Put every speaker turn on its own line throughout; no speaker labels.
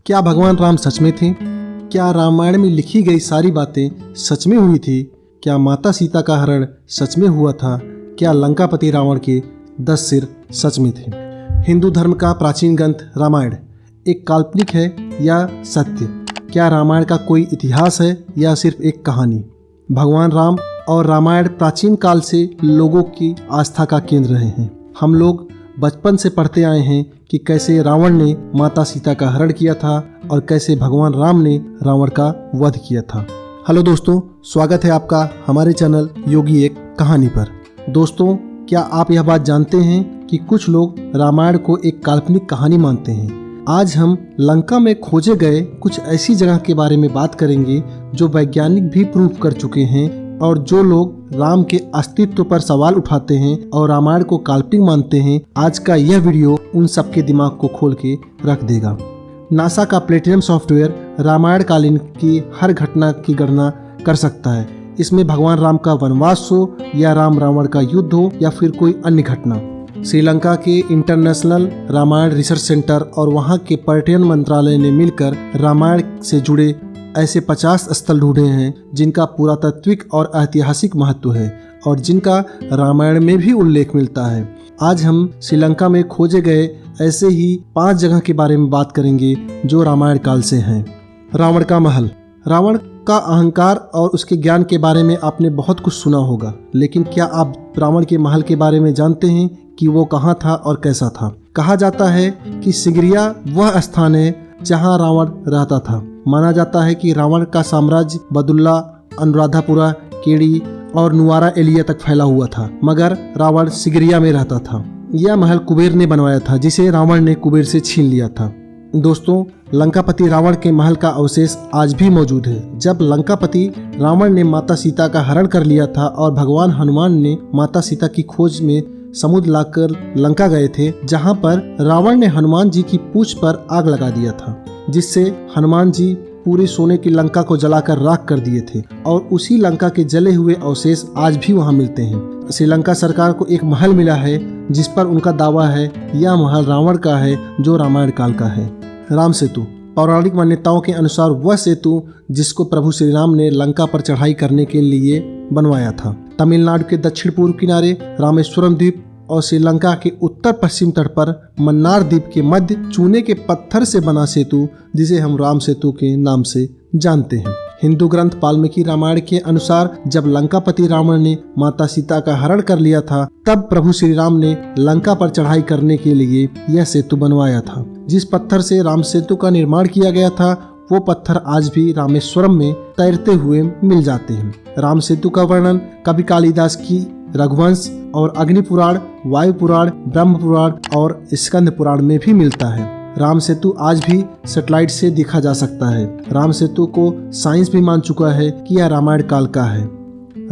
क्या भगवान राम सच में थे? क्या रामायण में लिखी गई सारी बातें सच में हुई थी? क्या माता सीता का हरण सच में हुआ था? क्या लंकापति रावण के 10 सिर सच में थे? हिंदू धर्म का प्राचीन ग्रंथ रामायण एक काल्पनिक है या सत्य? क्या रामायण का कोई इतिहास है या सिर्फ एक कहानी? भगवान राम और रामायण प्राचीन काल से लोगों की आस्था का केंद्र रहे हैं। हम लोग बचपन से पढ़ते आए हैं कि कैसे रावण ने माता सीता का हरण किया था और कैसे भगवान राम ने रावण का वध किया था। हेलो दोस्तों, स्वागत है आपका हमारे चैनल योगी एक कहानी पर। दोस्तों, क्या आप यह बात जानते हैं कि कुछ लोग रामायण को एक काल्पनिक कहानी मानते हैं। आज हम लंका में खोजे गए कुछ ऐसी जगह के बारे में बात करेंगे जो वैज्ञानिक भी प्रूव कर चुके हैं, और जो लोग राम के अस्तित्व पर सवाल उठाते हैं और रामायण को काल्पनिक मानते हैं, आज का यह वीडियो उन सबके दिमाग को खोल के रख देगा। नासा का प्लेटिनम सॉफ्टवेयर रामायण कालीन की हर घटना की गणना कर सकता है। इसमें भगवान राम का वनवास हो या राम रावण का युद्ध हो या फिर कोई अन्य घटना। श्रीलंका के इंटरनेशनल रामायण रिसर्च सेंटर और वहां के पर्यटन मंत्रालय ने मिलकर रामायण से जुड़े ऐसे 50 स्थल ढूंढे हैं जिनका पुरातात्विक और ऐतिहासिक महत्व है और जिनका रामायण में भी उल्लेख मिलता है। आज हम श्रीलंका में खोजे गए ऐसे ही 5 जगह के बारे में बात करेंगे जो रामायण काल से हैं। रावण का महल। रावण का अहंकार और उसके ज्ञान के बारे में आपने बहुत कुछ सुना होगा, लेकिन क्या आप रावण के महल के बारे में जानते हैं कि वो कहाँ था और कैसा था? कहा जाता है कि सिगरिया वह स्थान है जहाँ रावण रहता था। माना जाता है कि रावण का साम्राज्य बदुल्ला, अनुराधापुरा, केड़ी और नुआरा एलिया तक फैला हुआ था, मगर रावण सिगरिया में रहता था। यह महल कुबेर ने बनवाया था, जिसे रावण ने कुबेर से छीन लिया था। दोस्तों, लंकापति रावण के महल का अवशेष आज भी मौजूद है। जब लंकापति रावण ने माता सीता का हरण कर लिया था और भगवान हनुमान ने माता सीता की खोज में समुद्र लाकर लंका गए थे, जहां पर रावण ने हनुमान जी की पूंछ पर आग लगा दिया था, जिससे हनुमान जी पूरी सोने की लंका को जलाकर राख कर दिए थे, और उसी लंका के जले हुए अवशेष आज भी वहां मिलते हैं। श्रीलंका सरकार को एक महल मिला है जिस पर उनका दावा है यह महल रावण का है, जो रामायण काल का है। राम सेतु। पौराणिक मान्यताओं के अनुसार वह सेतु जिसको प्रभु श्री राम ने लंका पर चढ़ाई करने के लिए बनवाया था। तमिलनाडु के दक्षिण पूर्व किनारे रामेश्वरम द्वीप और श्रीलंका के उत्तर पश्चिम तट पर मन्नार द्वीप के मध्य चूने के पत्थर से बना सेतु, जिसे हम राम सेतु के नाम से जानते हैं। हिंदू ग्रंथ वाल्मीकि रामायण के अनुसार जब लंकापति रावण ने माता सीता का हरण कर लिया था, तब प्रभु श्री राम ने लंका पर चढ़ाई करने के लिए यह सेतु बनवाया था। जिस पत्थर से राम सेतु का निर्माण किया गया था, वो पत्थर आज भी रामेश्वरम में तैरते हुए मिल जाते हैं। राम सेतु का वर्णन कवि कालिदास की रघुवंश और अग्नि पुराण, वायु पुराण, ब्रह्म पुराण और स्कंद पुराण में भी मिलता है। राम सेतु आज भी सैटेलाइट से देखा जा सकता है। राम सेतु को साइंस भी मान चुका है कि यह रामायण काल का है।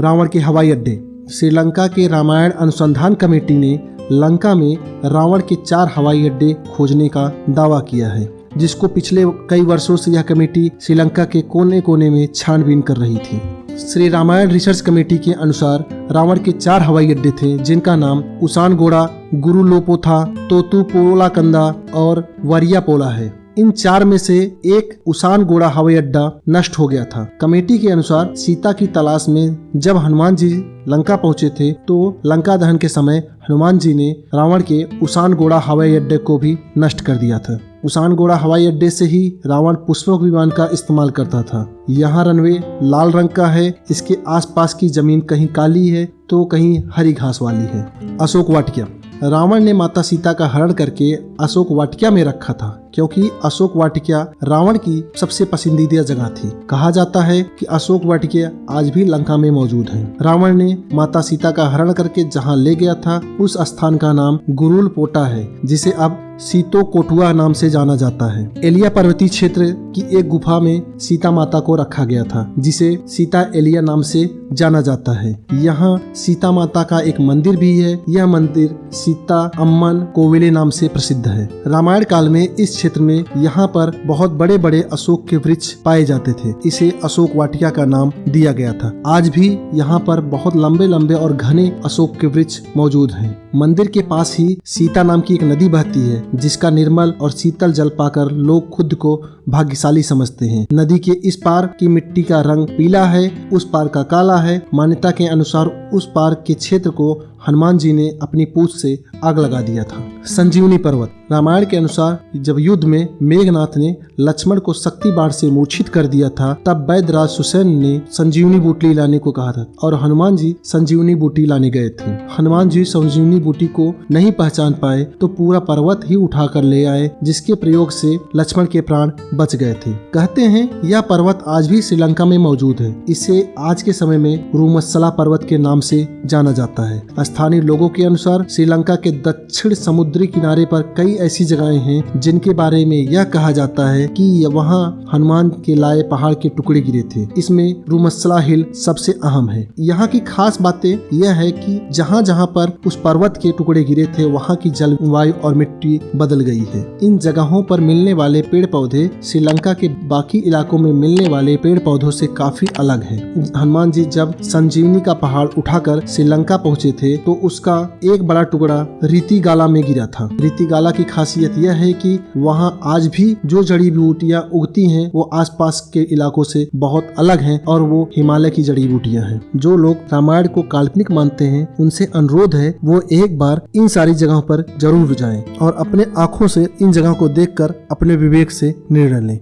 रावण के हवाई अड्डे। श्रीलंका के रामायण अनुसंधान कमेटी ने लंका में रावण के 4 हवाई अड्डे खोजने का दावा किया है, जिसको पिछले कई वर्षों से यह कमेटी श्रीलंका के कोने कोने में छानबीन कर रही थी। श्री रामायण रिसर्च कमेटी के अनुसार रावण के 4 हवाई अड्डे थे, जिनका नाम उसानगोड़ा, गुरुलोपोथा, तोतुपोलाकंदा और वरियापोला है। इन 4 में से एक उसानगोड़ा हवाई अड्डा नष्ट हो गया था। कमेटी के अनुसार सीता की तलाश में जब हनुमान जी लंका पहुंचे थे, तो लंका दहन के समय हनुमान जी ने रावण के उसानगोड़ा हवाई अड्डे को भी नष्ट कर दिया था। उसानगोड़ा हवाई अड्डे से ही रावण पुष्पक विमान का इस्तेमाल करता था। यहाँ रनवे लाल रंग का है। इसके आसपास की जमीन कहीं काली है तो कहीं हरी घास वाली है। अशोक वाटिका। रावण ने माता सीता का हरण करके अशोक वाटिका में रखा था, क्योंकि अशोक वाटिका रावण की सबसे पसंदीदा जगह थी। कहा जाता है कि अशोक वाटिका आज भी लंका में मौजूद है। रावण ने माता सीता का हरण करके जहां ले गया था, उस स्थान का नाम गुरुलपोटा है, जिसे अब सीतो कोटुआ नाम से जाना जाता है। एलिया पर्वतीय क्षेत्र की एक गुफा में सीता माता को रखा गया था, जिसे सीता एलिया नाम से जाना जाता है। यहाँ सीता माता का एक मंदिर भी है। यह मंदिर सीता अम्मन कोविले नाम से प्रसिद्ध है। रामायण काल में इस क्षेत्र में यहाँ पर बहुत बड़े बड़े अशोक के वृक्ष पाए जाते थे। इसे अशोक वाटिका का नाम दिया गया था। आज भी यहाँ पर बहुत लंबे लंबे और घने अशोक के वृक्ष मौजूद हैं। मंदिर के पास ही सीता नाम की एक नदी बहती है, जिसका निर्मल और शीतल जल पाकर लोग खुद को भाग्यशाली समझते हैं। नदी के इस पार की मिट्टी का रंग पीला है, उस पार का काला है। मान्यता के अनुसार उस पार के क्षेत्र को हनुमान जी ने अपनी पूंछ से आग लगा दिया था। संजीवनी पर्वत। रामायण के अनुसार जब युद्ध में मेघनाथ ने लक्ष्मण को शक्ति बाण से मूर्छित कर दिया था, तब वैद्यराज सुसेन ने संजीवनी बूटी लाने को कहा था और हनुमान जी संजीवनी बूटी लाने गए थे। हनुमान जी संजीवनी बूटी को नहीं पहचान पाए तो पूरा पर्वत ही उठा कर ले आए, जिसके प्रयोग से लक्ष्मण के प्राण बच गए थे। कहते हैं यह पर्वत आज भी श्रीलंका में मौजूद है। इसे आज के समय में रूमसला पर्वत के नाम से जाना जाता है। स्थानीय लोगों के अनुसार श्रीलंका के दक्षिण समुद्री किनारे पर कई ऐसी जगहें हैं जिनके बारे में यह कहा जाता है कि वहाँ हनुमान के लाए पहाड़ के टुकड़े गिरे थे। इसमें रूमसला हिल सबसे अहम है। यहाँ की खास बातें यह है कि जहाँ जहाँ पर उस पर्वत के टुकड़े गिरे थे वहाँ की जलवायु और मिट्टी बदल गई है। इन जगहों पर मिलने वाले पेड़ पौधे श्रीलंका के बाकी इलाकों में मिलने वाले पेड़ पौधों से काफी अलग है। हनुमान जी जब संजीवनी का पहाड़ उठाकर श्रीलंका पहुँचे थे तो उसका एक बड़ा टुकड़ा रीतिगाला में गिरा था। रीतिगाला की खासियत यह है कि वहाँ आज भी जो जड़ी बूटियाँ उगती हैं वो आसपास के इलाकों से बहुत अलग हैं और वो हिमालय की जड़ी बूटियाँ हैं। जो लोग रामायण को काल्पनिक मानते हैं उनसे अनुरोध है वो एक बार इन सारी जगहों पर जरूर जाएं और अपने आँखों से इन जगहों को देखकर अपने विवेक से निर्णय लें।